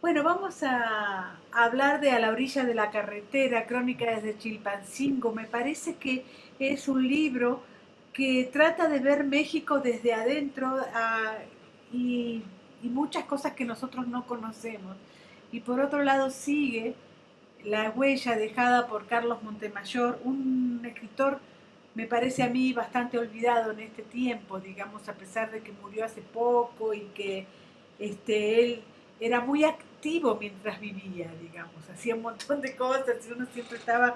Bueno, vamos a hablar de A la orilla de la carretera, Crónicas desde Chilpancingo. Me parece que es un libro que trata de ver México desde adentro y, y muchas cosas que nosotros no conocemos. Y por otro lado sigue la huella dejada por Carlos Montemayor, un escritor, me parece a mí, bastante olvidado en este tiempo, digamos, a pesar de que murió hace poco y que él era muy activo mientras vivía, digamos, hacía un montón de cosas y uno siempre estaba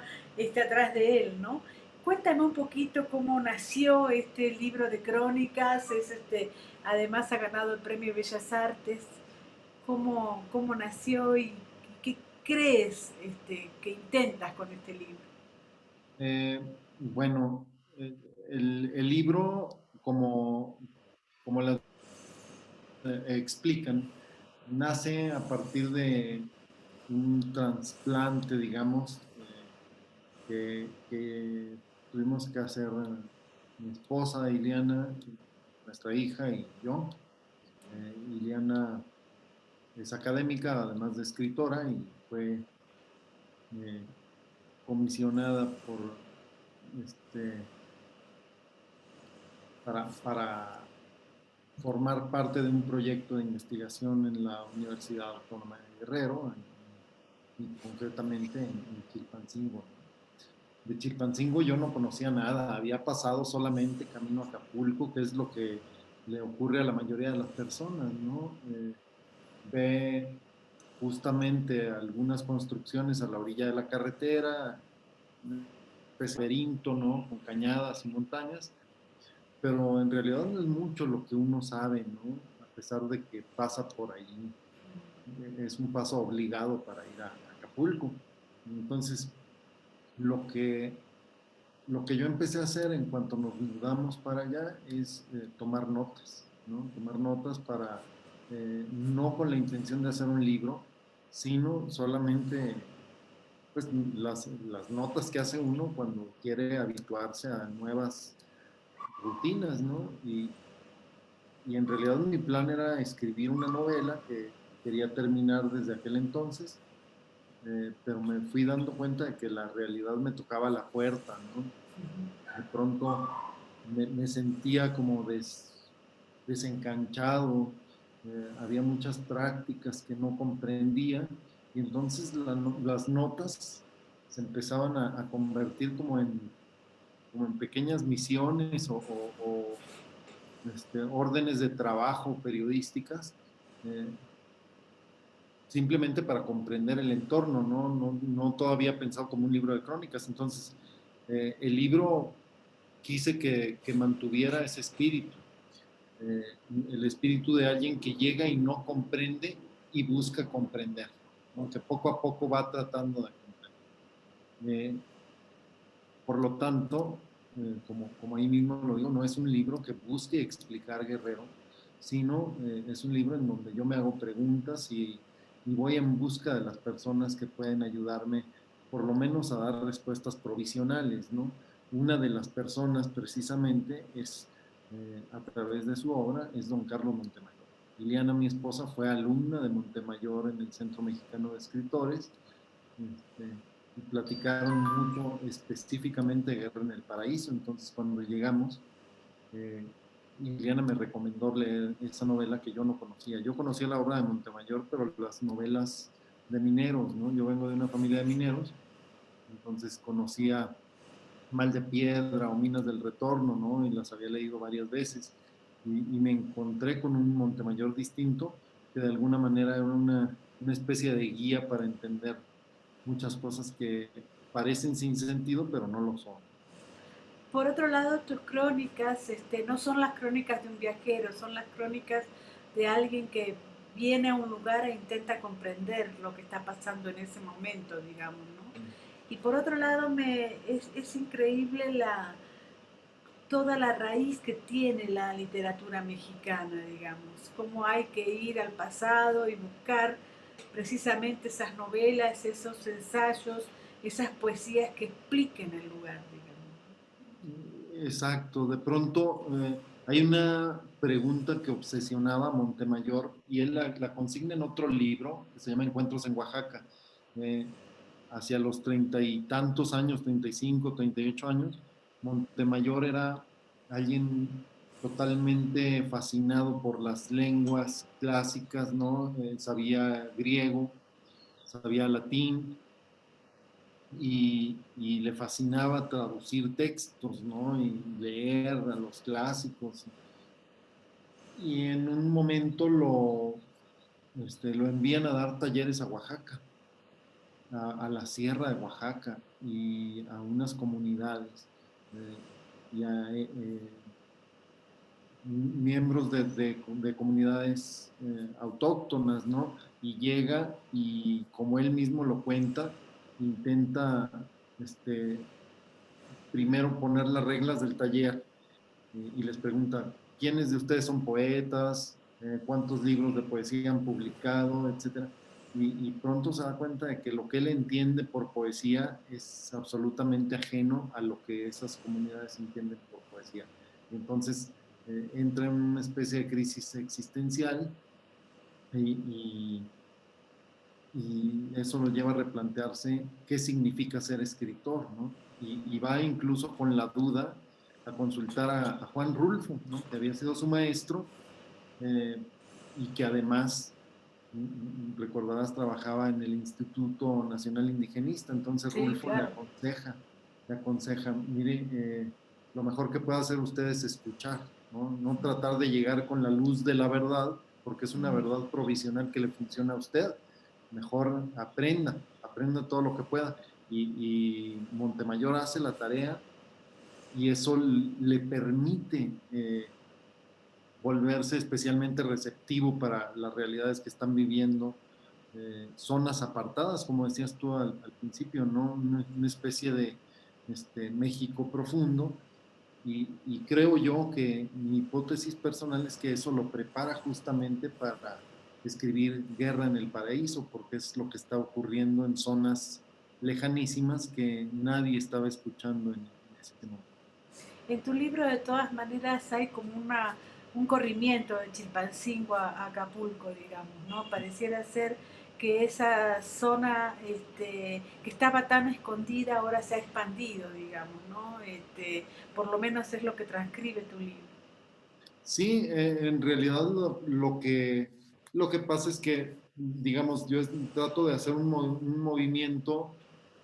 atrás de él, ¿no? Cuéntame un poquito cómo nació este libro de crónicas, además ha ganado el Premio Bellas Artes, cómo nació y qué crees que intentas con este libro. Eh, bueno, el libro, como lo explican, nace a partir de un trasplante, digamos, que tuvimos que hacer mi esposa, Iliana, nuestra hija y yo. Iliana es académica, además de escritora, y fue eh, comisionada este, para formar parte de un proyecto de investigación en la Universidad Autónoma de Guerrero, y concretamente en Chilpancingo, ¿no? De Chilpancingo yo no conocía nada, había pasado solamente camino a Acapulco, que es lo que le ocurre a la mayoría de las personas, ¿no? Ve justamente algunas construcciones a la orilla de la carretera, un laberinto, ¿no? Con cañadas y montañas, pero en realidad no es mucho lo que uno sabe, ¿no? A pesar de que pasa por ahí, es un paso obligado para ir a Acapulco. Entonces, lo que, lo que yo empecé a hacer en cuanto nos mudamos para allá es tomar notas, ¿no? Tomar notas para, no con la intención de hacer un libro, sino solamente pues, las notas que hace uno cuando quiere habituarse a nuevas rutinas, ¿no? Y en realidad mi plan era escribir una novela que quería terminar desde aquel entonces, pero me fui dando cuenta de que la realidad me tocaba la puerta, ¿no? De pronto me sentía como desencanchado, había muchas prácticas que no comprendía, y entonces las notas se empezaban a convertir como en pequeñas misiones o órdenes de trabajo periodísticas, eh, simplemente para comprender el entorno, no todavía pensado como un libro de crónicas. Entonces, el libro quise que mantuviera ese espíritu, eh, el espíritu de alguien que llega y no comprende y busca comprender, ¿no? Que poco a poco va tratando de comprender. Por lo tanto, como ahí mismo lo digo, no es un libro que busque explicar Guerrero, sino es un libro en donde yo me hago preguntas y voy en busca de las personas que pueden ayudarme, por lo menos a dar respuestas provisionales, ¿no? Una de las personas precisamente es, a través de su obra, es don Carlos Montemayor. Liliana, mi esposa, fue alumna de Montemayor en el Centro Mexicano de Escritores. Este, y platicaron mucho específicamente de Guerra en el Paraíso. Entonces, cuando llegamos, eh, Liliana me recomendó leer esa novela que yo no conocía. Yo conocía la obra de Montemayor, pero las novelas de mineros, ¿no? Yo vengo de una familia de mineros, entonces conocía Mal de Piedra o Minas del Retorno, ¿no? Y las había leído varias veces. Y me encontré con un Montemayor distinto, que de alguna manera era una especie de guía para entender muchas cosas que parecen sin sentido, pero no lo son. Por otro lado, tus crónicas no son las crónicas de un viajero, son las crónicas de alguien que viene a un lugar e intenta comprender lo que está pasando en ese momento, digamos, ¿no? Y por otro lado, es increíble toda la raíz que tiene la literatura mexicana, digamos, cómo hay que ir al pasado y buscar precisamente esas novelas, esos ensayos, esas poesías que expliquen el lugar, digamos. Exacto, de pronto Hay una pregunta que obsesionaba a Montemayor y él la consigna en otro libro que se llama Encuentros en Oaxaca. Eh, Hacia los 30 y tantos años, 35, 38 años, Montemayor era alguien totalmente fascinado por las lenguas clásicas, ¿no? Sabía griego, sabía latín, y le fascinaba traducir textos, ¿no? Y leer a los clásicos. Y en un momento lo envían a dar talleres a Oaxaca, a la sierra de Oaxaca y a unas comunidades eh, y a miembros de comunidades autóctonas, ¿no? Y llega y, como él mismo lo cuenta, intenta este, primero poner las reglas del taller y les pregunta, ¿quiénes de ustedes son poetas? ¿Cuántos libros de poesía han publicado? Etcétera. Y pronto se da cuenta de que lo que él entiende por poesía es absolutamente ajeno a lo que esas comunidades entienden por poesía. Y entonces entra en una especie de crisis existencial y, y eso lo lleva a replantearse qué significa ser escritor, ¿no? Y va incluso con la duda a consultar a Juan Rulfo, ¿no? Que había sido su maestro eh, y que además, recordarás, trabajaba en el Instituto Nacional Indigenista. Entonces Sí, Rulfo claro. le aconseja, mire, lo mejor que puede hacer usted es escuchar, ¿no? No tratar de llegar con la luz de la verdad, porque es una verdad provisional que le funciona a usted. Mejor aprenda todo lo que pueda. Y Montemayor hace la tarea y eso le permite volverse especialmente receptivo para las realidades que están viviendo zonas apartadas, como decías tú al principio, ¿no? Una especie de México profundo. Y creo yo que mi hipótesis personal es que eso lo prepara justamente para escribir Guerra en el Paraíso, porque es lo que está ocurriendo en zonas lejanísimas que nadie estaba escuchando en ese momento. En tu libro, de todas maneras, hay como un corrimiento de Chilpancingo a Acapulco, digamos, ¿no? Pareciera ser que esa zona que estaba tan escondida ahora se ha expandido, digamos, ¿no? Por lo menos es lo que transcribe tu libro. Sí, en realidad lo que pasa es que, digamos, trato de hacer un movimiento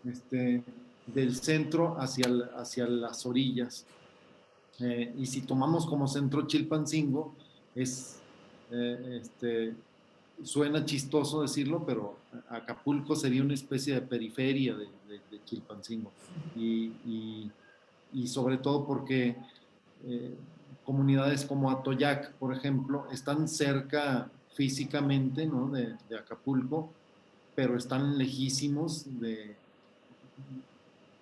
este, del centro hacia las orillas. Y si tomamos como centro Chilpancingo, es, suena chistoso decirlo, pero Acapulco sería una especie de periferia de Chilpancingo. Y, y, y sobre todo porque eh, comunidades como Atoyac, por ejemplo, están cerca físicamente, ¿no? de Acapulco, pero están lejísimos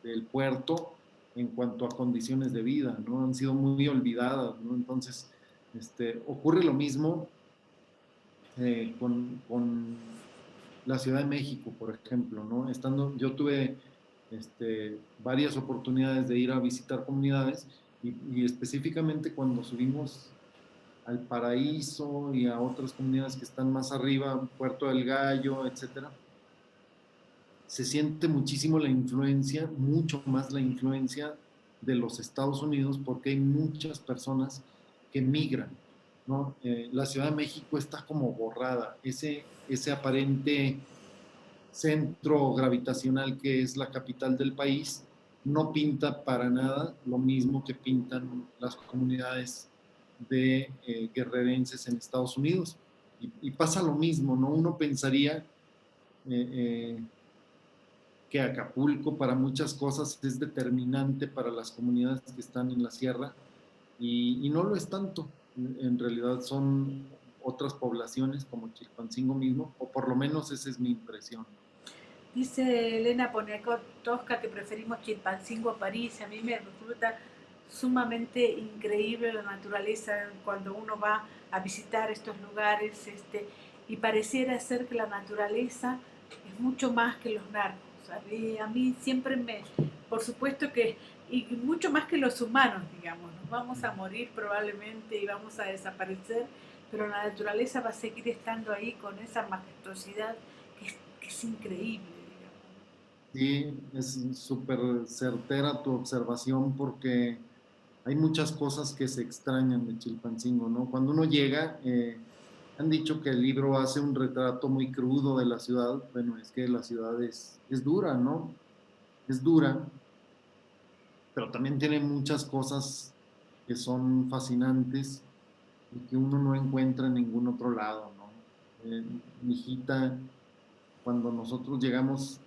del puerto en cuanto a condiciones de vida, ¿no? Han sido muy olvidadas, ¿no? Entonces, ocurre lo mismo con la Ciudad de México, por ejemplo, ¿no? Yo tuve varias oportunidades de ir a visitar comunidades y específicamente cuando subimos al Paraíso y a otras comunidades que están más arriba, Puerto del Gallo, etcétera, se siente muchísimo la influencia, mucho más la influencia de los Estados Unidos, porque hay muchas personas que migran, ¿no? La Ciudad de México está como borrada, ese aparente centro gravitacional que es la capital del país, no pinta para nada lo mismo que pintan las comunidades de guerrerenses en Estados Unidos. Y pasa lo mismo, ¿no? Uno pensaría eh, que Acapulco para muchas cosas es determinante para las comunidades que están en la sierra y no lo es tanto. En realidad son otras poblaciones como Chilpancingo mismo, o por lo menos esa es mi impresión. Dice Elena Poniatowska que preferimos Chilpancingo a París. A mí me resulta sumamente increíble la naturaleza cuando uno va a visitar estos lugares, y pareciera ser que la naturaleza es mucho más que los narcos. A mí siempre por supuesto que y mucho más que los humanos, digamos. Nos vamos a morir probablemente y vamos a desaparecer, pero la naturaleza va a seguir estando ahí con esa majestuosidad que es increíble, digamos. Sí, es súper certera tu observación porque hay muchas cosas que se extrañan de Chilpancingo, ¿no? Cuando uno llega, han dicho que el libro hace un retrato muy crudo de la ciudad. Bueno, es que la ciudad es dura, ¿no? Es dura, pero también tiene muchas cosas que son fascinantes y que uno no encuentra en ningún otro lado, ¿no? Mi hijita, cuando nosotros llegamos,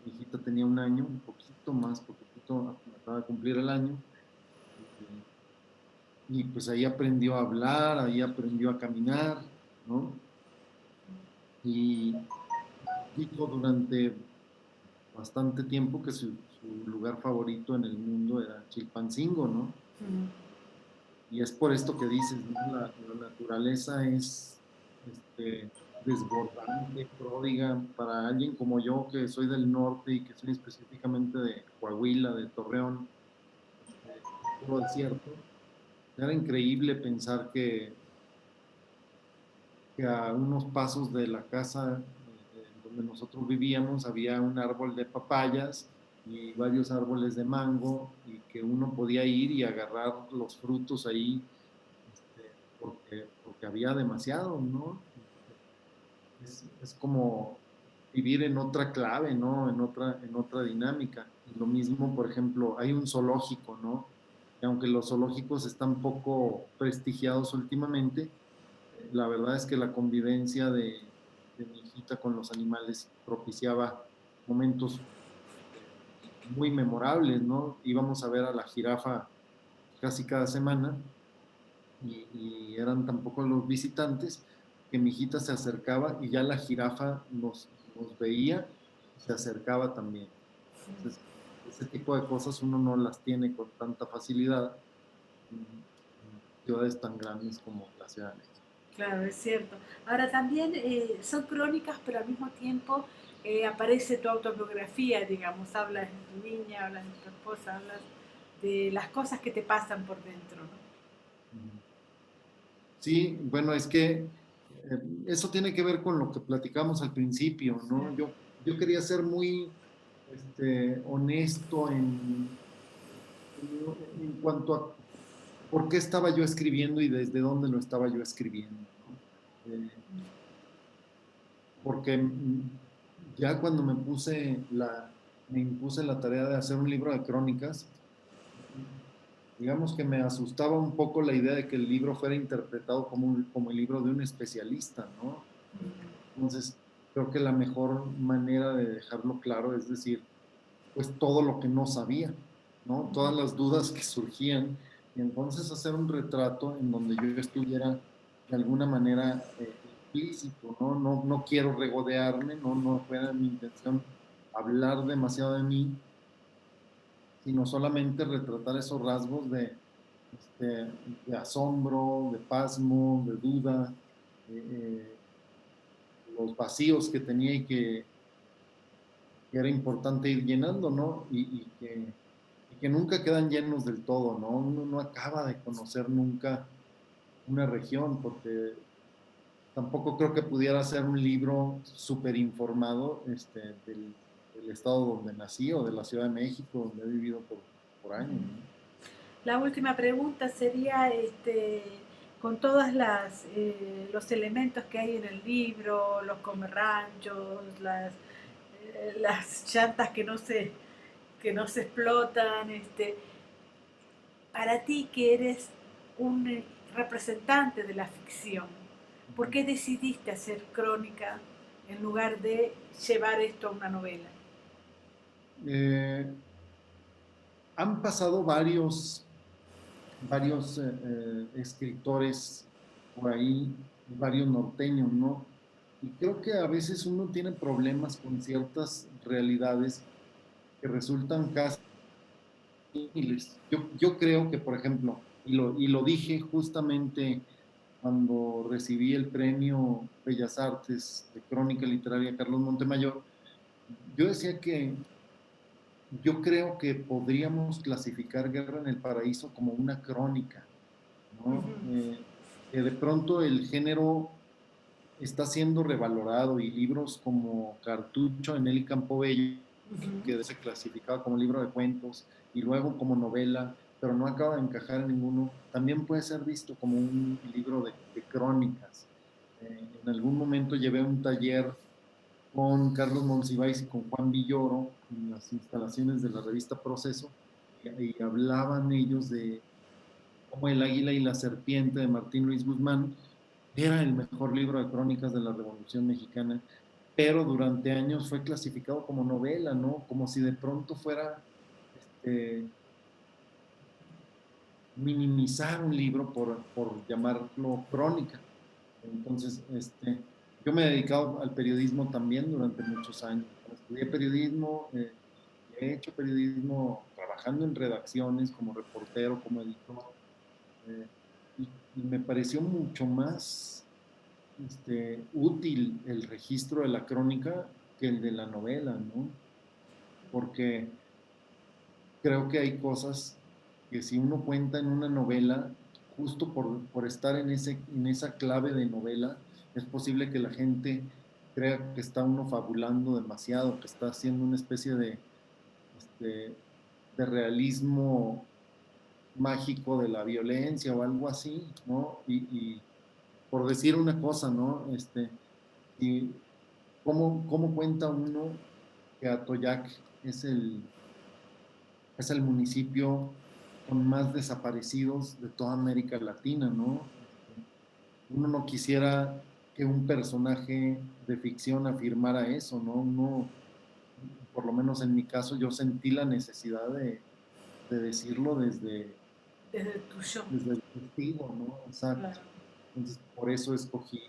mi hijita tenía un año, un poquito más, poquitito, acaba de cumplir el año, y pues ahí aprendió a hablar, ahí aprendió a caminar, ¿no? Y dijo durante bastante tiempo que su lugar favorito en el mundo era Chilpancingo, ¿no? Mm. Y es por esto que dices, ¿no? La naturaleza es desbordante, pródiga, para alguien como yo, que soy del norte y que soy específicamente de Coahuila, de Torreón, puro desierto. Era increíble pensar que a unos pasos de la casa donde nosotros vivíamos había un árbol de papayas y varios árboles de mango y que uno podía ir y agarrar los frutos ahí porque había demasiado, ¿no? Es como vivir en otra clave, ¿no? En otra dinámica. Y lo mismo, por ejemplo, hay un zoológico, ¿no? Y aunque los zoológicos están poco prestigiados últimamente, la verdad es que la convivencia de mi hijita con los animales propiciaba momentos muy memorables, ¿no? Íbamos a ver a la jirafa casi cada semana y eran tan pocos los visitantes que mi hijita se acercaba y ya la jirafa nos veía y se acercaba también. Entonces, ese tipo de cosas uno no las tiene con tanta facilidad en ciudades tan grandes como la Ciudad de México. Claro, es cierto. Ahora también son crónicas, pero al mismo tiempo aparece tu autobiografía, digamos, hablas de tu niña, hablas de tu esposa, hablas de las cosas que te pasan por dentro, ¿no? Sí, bueno, es que eso tiene que ver con lo que platicamos al principio, Sí. ¿no? Yo quería ser muy honesto en cuanto a por qué estaba yo escribiendo y desde dónde lo estaba yo escribiendo, ¿no? Eh, porque ya cuando me impuse la tarea de hacer un libro de crónicas, digamos que me asustaba un poco la idea de que el libro fuera interpretado como el libro de un especialista, ¿no? Entonces, creo que la mejor manera de dejarlo claro es decir, pues todo lo que no sabía, ¿no? Todas las dudas que surgían, y entonces hacer un retrato en donde yo estuviera de alguna manera implícito, ¿no? No quiero regodearme, no fuera mi intención hablar demasiado de mí, sino solamente retratar esos rasgos de asombro, de pasmo, de duda, los vacíos que tenía que era importante ir llenando, ¿no? Y que nunca quedan llenos del todo, ¿no? Uno no acaba de conocer nunca una región, porque tampoco creo que pudiera ser un libro súper informado del estado donde nací o de la Ciudad de México, donde he vivido por años, ¿no? La última pregunta sería, con todos los elementos que hay en el libro, los comerranchos, las llantas que no se explotan, para ti que eres un representante de la ficción, ¿por qué decidiste hacer crónica en lugar de llevar esto a una novela? Eh, Han pasado varios escritores por ahí, varios norteños, ¿no? Y creo que a veces uno tiene problemas con ciertas realidades que resultan casi inútiles. Yo creo que, por ejemplo, y lo dije justamente cuando recibí el premio Bellas Artes de Crónica Literaria Carlos Montemayor, yo decía que yo creo que podríamos clasificar Guerra en el Paraíso como una crónica, ¿no? Ujú, Que de pronto el género está siendo revalorado y libros como Cartucho en Nelly Campobello, ujú. que se clasificaba como libro de cuentos y luego como novela, pero no acaba de encajar en ninguno, también puede ser visto como un libro de crónicas. En algún momento llevé un taller con Carlos Monsiváis y con Juan Villoro en las instalaciones de la revista Proceso y hablaban ellos de cómo El Águila y la Serpiente de Martín Luis Guzmán era el mejor libro de crónicas de la Revolución Mexicana, pero durante años fue clasificado como novela, ¿no? Como si de pronto fuera este, minimizar un libro por llamarlo crónica. Entonces, yo me he dedicado al periodismo también durante muchos años. Estudié periodismo, he hecho periodismo trabajando en redacciones como reportero, como editor, eh, y me pareció mucho más útil el registro de la crónica que el de la novela, ¿no? Porque creo que hay cosas que si uno cuenta en una novela, justo por estar en esa clave de novela, es posible que la gente crea que está uno fabulando demasiado, que está haciendo una especie este, de realismo mágico de la violencia o algo así, ¿no? Y por decir una cosa, ¿no? Y cómo cuenta uno que Atoyac es el municipio con más desaparecidos de toda América Latina, ¿no? Uno no quisiera que un personaje de ficción afirmara eso, ¿no? Uno, por lo menos en mi caso, yo sentí la necesidad de decirlo Desde el tuyo. desde el testigo, ¿no? Exacto. Claro. Entonces, por eso escogí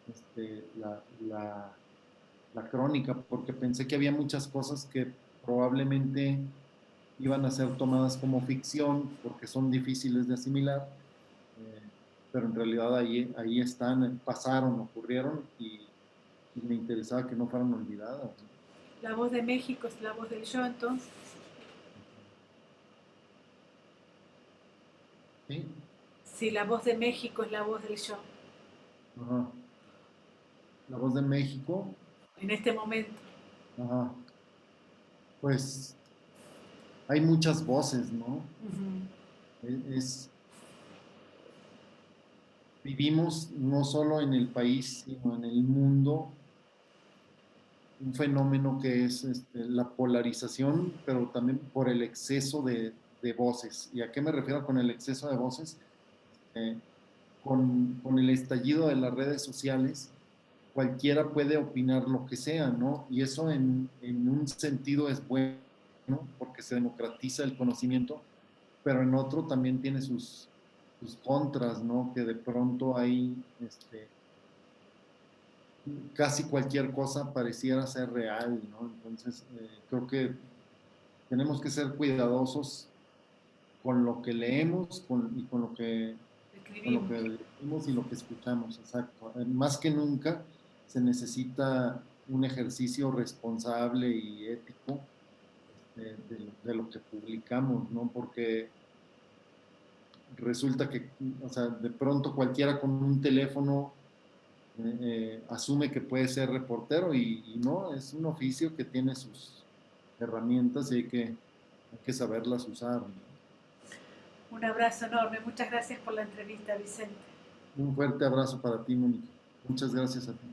este, la, la, la crónica, porque pensé que había muchas cosas que probablemente iban a ser tomadas como ficción porque son difíciles de asimilar, eh, pero en realidad ahí están, pasaron, ocurrieron y me interesaba que no fueran olvidadas, ¿no? La voz de México es la voz del yo, entonces. Sí, Sí, la voz de México es la voz del yo, ajá. La voz de México, en este momento. ajá. Pues hay muchas voces, ¿no? Ujú. Es, vivimos no solo en el país, sino en el mundo un fenómeno que es la polarización, pero también por el exceso de voces. ¿Y a qué me refiero con el exceso de voces? Eh, con el estallido de las redes sociales, cualquiera puede opinar lo que sea, ¿no? Y eso en un sentido es bueno, ¿no? Porque se democratiza el conocimiento, pero en otro también tiene sus contras, ¿no? Que de pronto hay casi cualquier cosa pareciera ser real, ¿no? Entonces, creo que tenemos que ser cuidadosos con lo que leemos y con lo que Escribimos. decimos y lo que escuchamos, exacto. Más que nunca se necesita un ejercicio responsable y ético de lo que publicamos, ¿no? Porque resulta que, o sea, de pronto cualquiera con un teléfono asume que puede ser reportero y no, es un oficio que tiene sus herramientas y hay que saberlas usar, ¿no? Un abrazo enorme. Muchas gracias por la entrevista, Vicente. Un fuerte abrazo para ti, Mónica. Muchas gracias a ti.